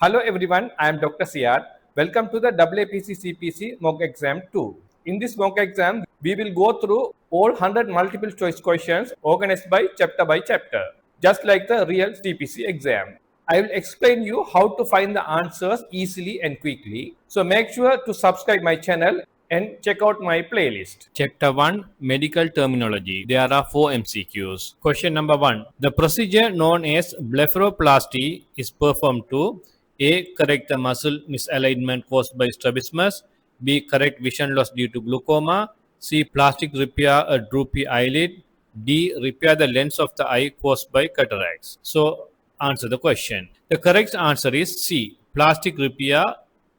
Hello everyone, I am Dr. Ziyad. Welcome to the AAPC CPC MOOC exam 2. In this mock exam, we will go through all 100 multiple choice questions organized by chapter, just like the real CPC exam. I will explain you how to find the answers easily and quickly. So make sure to subscribe my channel and check out my playlist. Chapter 1 Medical Terminology. There are 4 MCQs. Question number 1. The procedure known as blepharoplasty is performed to A. Correct the muscle misalignment caused by strabismus. B. Correct vision loss due to glaucoma. C. Plastic repair a droopy eyelid. D. Repair the lens of the eye caused by cataracts. So answer the question. The correct answer is C. Plastic repair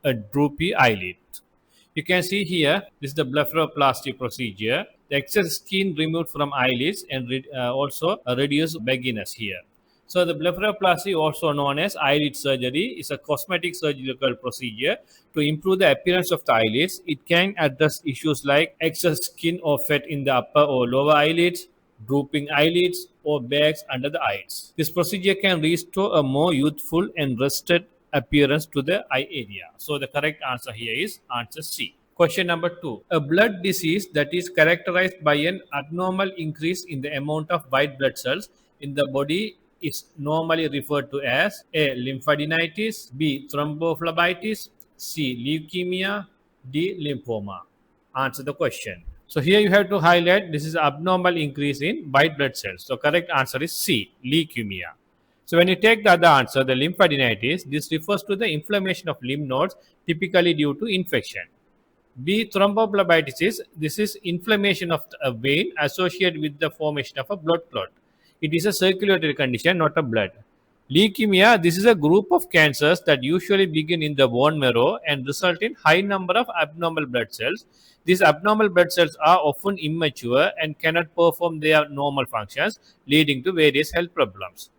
a droopy eyelid. You can see here, this is the blepharoplasty procedure. The excess skin removed from eyelids and also reduce bagginess here. So the blepharoplasty, also known as eyelid surgery, is a cosmetic surgical procedure to improve the appearance of the eyelids. It can address issues like excess skin or fat in the upper or lower eyelids, drooping eyelids, or bags under the eyes. This procedure can restore a more youthful and rested appearance to the eye area. So the correct answer here is answer C. Question number 2. A blood disease that is characterized by an abnormal increase in the amount of white blood cells in the body is normally referred to as A. Lymphadenitis, B. Thrombophlebitis, C. Leukemia, D. Lymphoma. Answer the question. So here you have to highlight this is abnormal increase in white blood cells. So correct answer is C. Leukemia. So when you take the other answer, the lymphadenitis, this refers to the inflammation of lymph nodes typically due to infection. B. Thrombophlebitis, this is inflammation of a vein associated with the formation of a blood clot. It is a circulatory condition, not a blood. Leukemia, this is a group of cancers that usually begin in the bone marrow and result in high number of abnormal blood cells. These abnormal blood cells are often immature and cannot perform their normal functions, leading to various health problems.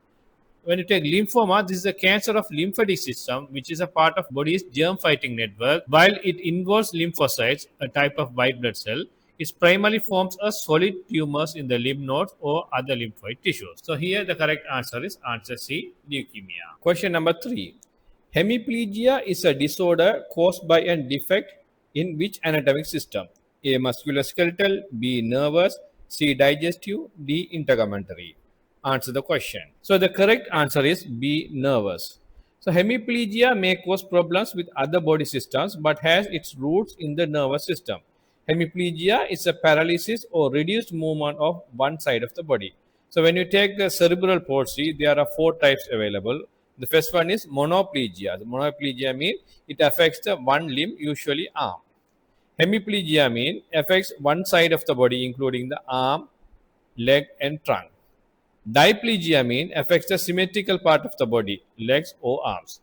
When you take lymphoma, this is a cancer of lymphatic system, which is a part of body's germ fighting network. While it involves lymphocytes, a type of white blood cell, it primarily forms a solid tumors in the lymph nodes or other lymphoid tissues. So here the correct answer is answer C, leukemia. Question number 3. Hemiplegia is a disorder caused by a defect in which anatomic system? A. Musculoskeletal, B. Nervous, C. Digestive, D. Integumentary. Answer the question. So the correct answer is B. Nervous. So hemiplegia may cause problems with other body systems but has its roots in the nervous system. Hemiplegia is a paralysis or reduced movement of one side of the body. So when you take the cerebral palsy, there are 4 types available. The first one is monoplegia. The monoplegia means it affects the one limb, usually arm. Hemiplegia means affects one side of the body, including the arm, leg, and trunk. Diplegia means affects the symmetrical part of the body, legs or arms.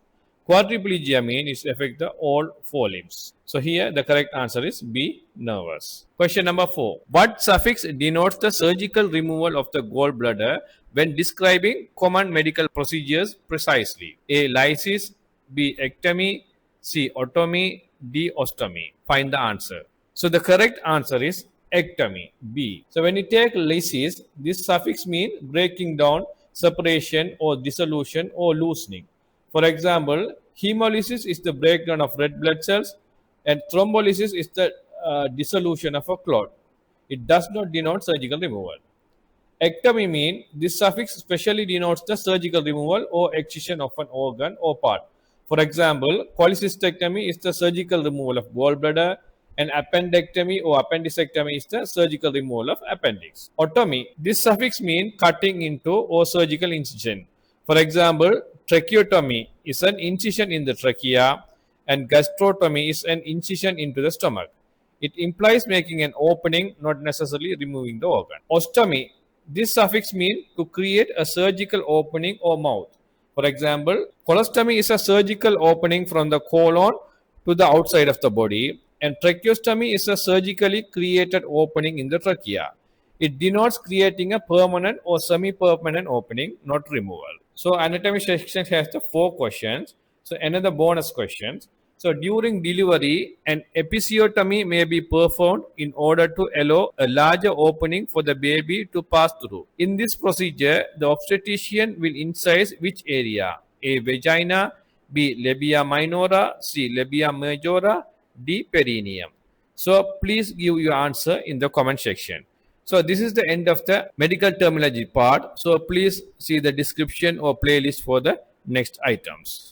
Quadriplegia means it affects the all 4 limbs. So here the correct answer is B. Nervous. Question number 4. What suffix denotes the surgical removal of the gallbladder when describing common medical procedures precisely? A. Lysis, B. Ectomy, C. Otomy, D. Ostomy. Find the answer. So the correct answer is ectomy, B. So when you take lysis, this suffix means breaking down, separation or dissolution or loosening. For example, hemolysis is the breakdown of red blood cells and thrombolysis is the dissolution of a clot. It does not denote surgical removal. Ectomy means this suffix specially denotes the surgical removal or excision of an organ or part. For example, cholecystectomy is the surgical removal of gallbladder, and appendectomy or appendicectomy is the surgical removal of appendix. Otomy, this suffix means cutting into or surgical incision. For example, tracheotomy is an incision in the trachea and gastrotomy is an incision into the stomach. It implies making an opening, not necessarily removing the organ. Ostomy, this suffix means to create a surgical opening or mouth. For example, colostomy is a surgical opening from the colon to the outside of the body, and tracheostomy is a surgically created opening in the trachea. It denotes creating a permanent or semi-permanent opening, not removal. So anatomy section has the 4 questions. So another bonus questions. So during delivery, an episiotomy may be performed in order to allow a larger opening for the baby to pass through. In this procedure, the obstetrician will incise which area? A. Vagina, B. Labia minora, C. Labia majora, D. Perineum. So please give your answer in the comment section. So this is the end of the medical terminology part. So please see the description or playlist for the next items.